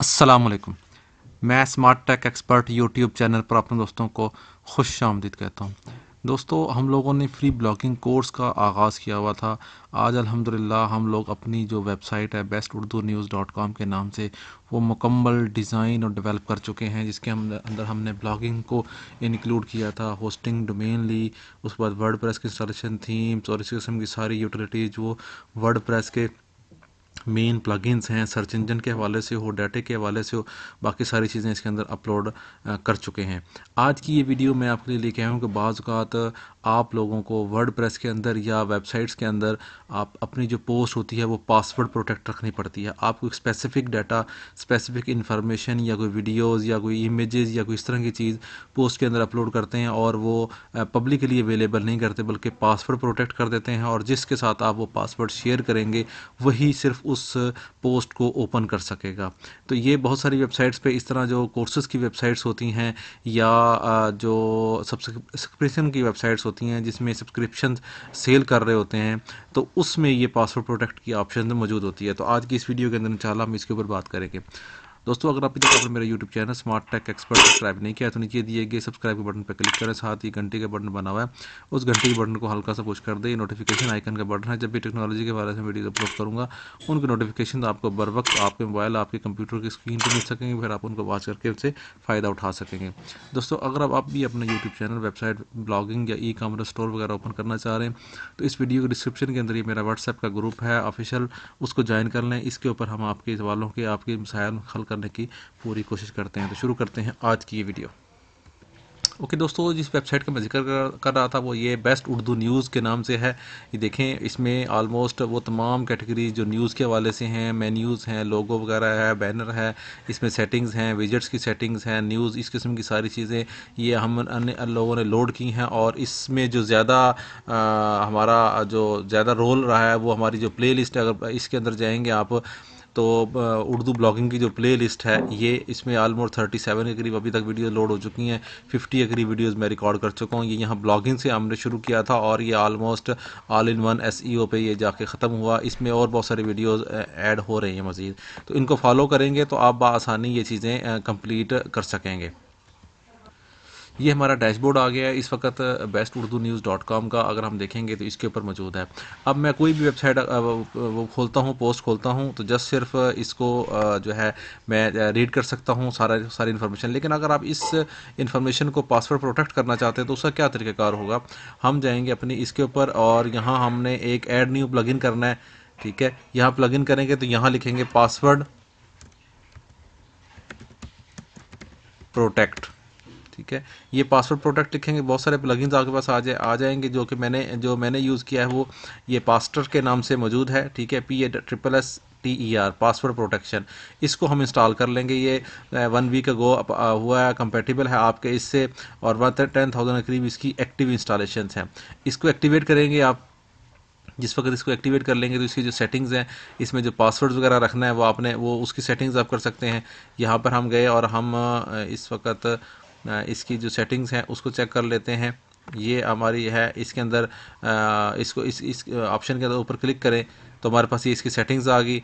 अस्सलाम वालेकुम। मैं smart tech expert YouTube channel पर अपने दोस्तों को खुश आमदीद कहता हूँ। दोस्तों, हम लोगों ने फ्री ब्लॉगिंग कोर्स का आगाज़ किया हुआ था। आज अल्हम्दुलिल्लाह हम लोग अपनी जो वेबसाइट है besturdunewz.com के नाम से वो मुकम्मल डिज़ाइन और डेवलप कर चुके हैं, जिसके हम अंदर हमने ब्लॉगिंग को इंक्लूड किया था, होस्टिंग, डोमेन ली, उसके बाद वर्डप्रेस की इंस्टॉलेशन, थीम्स और इस किस्म की सारी यूटिलिटीज़ वो वर्डप्रेस के मेन प्लगइन्स हैं, सर्च इंजन के हवाले से हो, डाटे के हवाले से हो, बाकी सारी चीज़ें इसके अंदर अपलोड कर चुके हैं। आज की ये वीडियो मैं आपके लिए लेके आया हूँ कि बाज़ औक़ात आप लोगों को वर्डप्रेस के अंदर या वेबसाइट्स के अंदर आप अपनी जो पोस्ट होती है वो पासवर्ड प्रोटेक्ट रखनी पड़ती है। आपको एक स्पेसिफिक डाटा, स्पेसिफिक इंफॉर्मेशन या कोई वीडियोज़ या कोई इमेजेस या कोई इस तरह की चीज़ पोस्ट के अंदर अपलोड करते हैं और वो पब्लिकली अवेलेबल नहीं करते, बल्कि पासवर्ड प्रोटेक्ट कर देते हैं, और जिसके साथ आप वो पासवर्ड शेयर करेंगे वही सिर्फ उस पोस्ट को ओपन कर सकेगा। तो ये बहुत सारी वेबसाइट्स पे इस तरह जो कोर्सेज़ की वेबसाइट्स होती हैं या जो सब्सक्रिप्शन की वेबसाइट्स होती हैं जिसमें सब्सक्रिप्शन सेल कर रहे होते हैं, तो उसमें ये पासवर्ड प्रोटेक्ट की ऑप्शन मौजूद होती है। तो आज की इस वीडियो के अंदर इंशाल्लाह हम इसके ऊपर बात करेंगे। दोस्तों, अगर अभी तक आपने मेरा YouTube channel smart tech expert subscribe नहीं किया तो नीचे दिए गए सब्सक्राइब के बटन पर क्लिक करें, साथ ही घंटे का बटन बना हुआ है, उस घंटे के बटन को हल्का सा पुश कर दें। नोटिफिकेशन आइकन का बटन है, जब भी टेक्नोलॉजी के बारे में वीडियो अपलोड करूँगा उनके नोटिफिकेशन आपको बर वक्त आपके मोबाइल, आपके कंप्यूटर की स्क्रीन पर मिल सकेंगे, फिर आप उनको वॉच करके उनसे फ़ायदा उठा सकेंगे। दोस्तों, अगर अब आप भी अपना यूट्यूब चैनल, वेबसाइट, ब्लॉगिंग या ई कॉमर्स स्टोर वगैरह ओपन करना चाह रहे हैं तो इस वीडियो के डिस्क्रिप्शन के अंदर ये मेरा व्हाट्सएप का ग्रुप है ऑफिशियल, उसको ज्वाइन कर लें। इसके ऊपर हम आपके सवालों के, आपके मसाइल हल करने की पूरी कोशिश करते हैं। तो शुरू करते हैं आज की ये वीडियो। ओके दोस्तों, जिस वेबसाइट का मैं जिक्र कर रहा था वो ये बेस्ट उर्दू न्यूज़ के नाम से है। ये देखें, इसमें आलमोस्ट वो तमाम कैटेगरी जो न्यूज़ के हवाले से हैं, मेन्यूज़ हैं, लोगो वगैरह है, बैनर है, इसमें सेटिंग्स हैं, विजेट्स की सेटिंग्स हैं, न्यूज़, इस किस्म की सारी चीज़ें ये हम लोगों ने लोड की हैं। और इसमें जो ज़्यादा हमारा जो ज़्यादा रोल रहा है वो हमारी जो प्ले लिस्ट है, अगर इसके अंदर जाएंगे आप तो उर्दू ब्लॉगिंग की जो प्ले लिस्ट है ये इसमें आलमोस्ट 37 के करीब अभी तक वीडियो लोड हो चुकी हैं। 50 के करीब वीडियोज़ मैं रिकॉर्ड कर चुका हूँ। ये यहाँ ब्लॉगिंग से हमने शुरू किया था और ये almost all in one SEO पे ये जाके ख़त्म हुआ। इसमें और बहुत सारी वीडियोज़ ऐड हो रही हैं मज़ीद, तो इनको फॉलो करेंगे तो आप बआसानी ये चीज़ें कंप्लीट कर सकेंगे। ये हमारा डैशबोर्ड आ गया है इस वक्त besturdunewz.com का। अगर हम देखेंगे तो इसके ऊपर मौजूद है। अब मैं कोई भी वेबसाइट वो खोलता हूँ, पोस्ट खोलता हूँ, तो जस्ट सिर्फ इसको जो है मैं रीड कर सकता हूँ सारी इन्फॉर्मेशन। लेकिन अगर आप इस इन्फॉर्मेशन को पासवर्ड प्रोटेक्ट करना चाहते हैं तो उसका क्या तरीक़ाकार होगा। हम जाएंगे अपनी इसके ऊपर और यहाँ हमने एक ऐड न्यू प्लगइन करना है। ठीक है, यहाँ प्लगइन करेंगे तो यहाँ लिखेंगे पासवर्ड प्रोटेक्ट। ठीक है, ये पासवर्ड प्रोटेक्ट लिखेंगे, बहुत सारे प्लगइन्स आपके पास आ जाएंगे। जो मैंने यूज़ किया है वो ये पास्टर के नाम से मौजूद है। ठीक है, PASSTER, पासवर्ड प्रोटेक्शन। इसको हम इंस्टॉल कर लेंगे। ये 1 वीक अगो हुआ है, कंपेटिबल है आपके इससे, और 10,000 के करीब इसकी एक्टिव इंस्टॉलेशन हैं। इसको एक्टिवेट करेंगे आप। जिस वक्त इसको एक्टिवेट कर लेंगे तो इसकी जो सेटिंग्स हैं, इसमें जो पासवर्ड वगैरह रखना है वो आपने वो उसकी सेटिंग्स आप कर सकते हैं। यहाँ पर हम गए और हम इस वक्त इसकी जो सेटिंग्स हैं उसको चेक कर लेते हैं। ये हमारी है इसके अंदर इसको इस ऑप्शन के अंदर ऊपर क्लिक करें तो हमारे पास ये इसकी सेटिंग्स आ गई।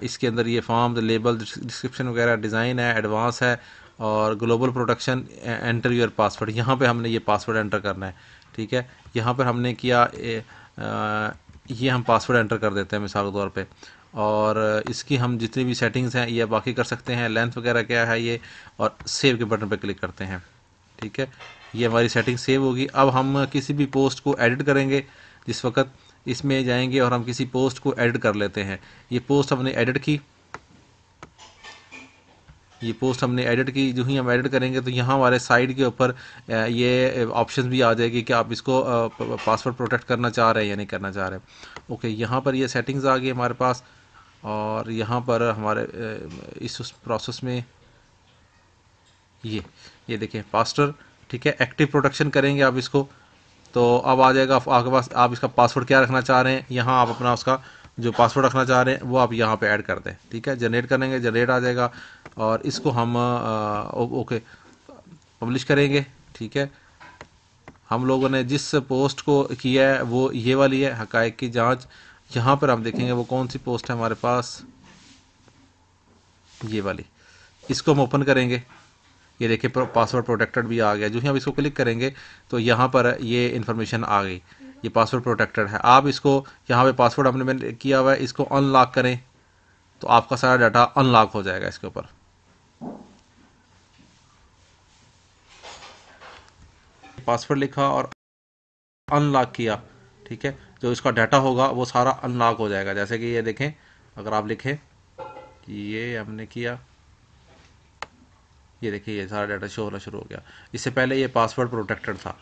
इसके अंदर ये फॉर्म, लेबल, डिस्क्रिप्शन वगैरह, डिज़ाइन है, एडवांस है और global protection, enter your password. यहाँ पे हमने ये पासवर्ड एंटर करना है। ठीक है, यहाँ पर हमने किया ये हम पासवर्ड एंटर कर देते हैं मिसाल के तौर पे, और इसकी हम जितनी भी सेटिंग्स हैं ये बाकी कर सकते हैं। लेंथ वगैरह क्या है ये, और सेव के बटन पे क्लिक करते हैं। ठीक है, ये हमारी सेटिंग सेव होगी। अब हम किसी भी पोस्ट को एडिट करेंगे, जिस वक्त इसमें जाएंगे और हम किसी पोस्ट को एडिट कर लेते हैं। ये पोस्ट हमने एडिट की, ये पोस्ट हमने एडिट की। जो ही हम एडिट करेंगे तो यहाँ हमारे साइड के ऊपर ये ऑप्शन भी आ जाएगी कि आप इसको पासवर्ड प्रोटेक्ट करना चाह रहे हैं या नहीं करना चाह रहे हैं। ओके, यहाँ पर ये सेटिंग्स आ गई हमारे पास, और यहाँ पर हमारे इस प्रोसेस में ये देखें पास्टर। ठीक है, एक्टिव प्रोटेक्शन करेंगे आप इसको तो अब आ जाएगा आपके पास, आप इसका पासवर्ड क्या रखना चाह रहे हैं, यहाँ आप अपना उसका जो पासवर्ड रखना चाह रहे हैं वो आप यहाँ पे ऐड कर दें। ठीक है, जनरेट करेंगे, जनरेट आ जाएगा, और इसको हम ओके पब्लिश करेंगे। ठीक है, हम लोगों ने जिस पोस्ट को किया है वो ये वाली है, हकायक की जांच। यहाँ पर हम देखेंगे वो कौन सी पोस्ट है हमारे पास। ये वाली, इसको हम ओपन करेंगे। ये देखिए पासवर्ड प्रोटेक्टेड भी आ गया। जो ही हम इसको क्लिक करेंगे तो यहाँ पर ये इन्फॉर्मेशन आ गई, ये पासवर्ड प्रोटेक्टेड है। आप इसको यहाँ पे पासवर्ड हमने मैंने किया हुआ है, इसको अनलॉक करें तो आपका सारा डाटा अनलॉक हो जाएगा। इसके ऊपर पासवर्ड लिखा और अनलॉक किया, ठीक है, जो इसका डाटा होगा वो सारा अनलॉक हो जाएगा। जैसे कि ये देखें, अगर आप लिखें कि ये हमने किया, ये देखिए ये सारा डाटा शो होना शुरू हो गया। इससे पहले ये पासवर्ड प्रोटेक्टेड था।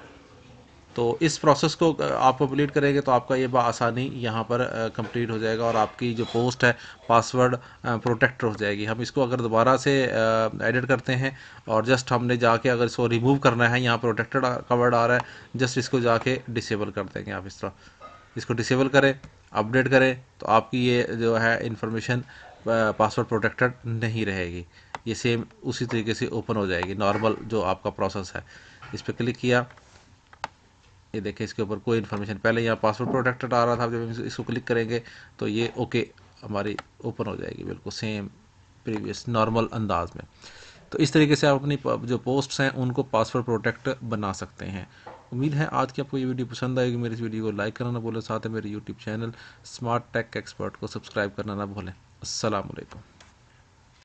तो इस प्रोसेस को आप कंप्लीट करेंगे तो आपका ये आसानी यहाँ पर कंप्लीट हो जाएगा और आपकी जो पोस्ट है पासवर्ड प्रोटेक्ट हो जाएगी। हम इसको अगर दोबारा से एडिट करते हैं और जस्ट हमने जाके अगर इसको रिमूव करना है, यहाँ प्रोटेक्टेड का वर्ड आ रहा है, जस्ट इसको जाके डिसेबल कर देंगे। आप इस तरह इसको डिसेबल करें, अपडेट करें तो आपकी ये जो है इंफॉर्मेशन पासवर्ड प्रोटेक्टेड नहीं रहेगी। ये सेम उसी तरीके से ओपन हो जाएगी, नॉर्मल जो आपका प्रोसेस है। इस पर क्लिक किया, ये देखिए इसके ऊपर कोई इन्फॉर्मेशन, पहले यहाँ पासवर्ड प्रोटेक्टेड आ रहा था, जब हम इसको क्लिक करेंगे तो ये ओके हमारी ओपन हो जाएगी बिल्कुल सेम प्रीवियस नॉर्मल अंदाज में। तो इस तरीके से आप अपनी जो पोस्ट्स हैं उनको पासवर्ड प्रोटेक्ट बना सकते हैं। उम्मीद है आज की आपको ये वीडियो पसंद आएगी। मेरी इस वीडियो को लाइक करना ना भूलें, साथ ही मेरे YouTube channel smart tech expert को सब्सक्राइब करना ना भूलें। अस्सलाम वालेकुम।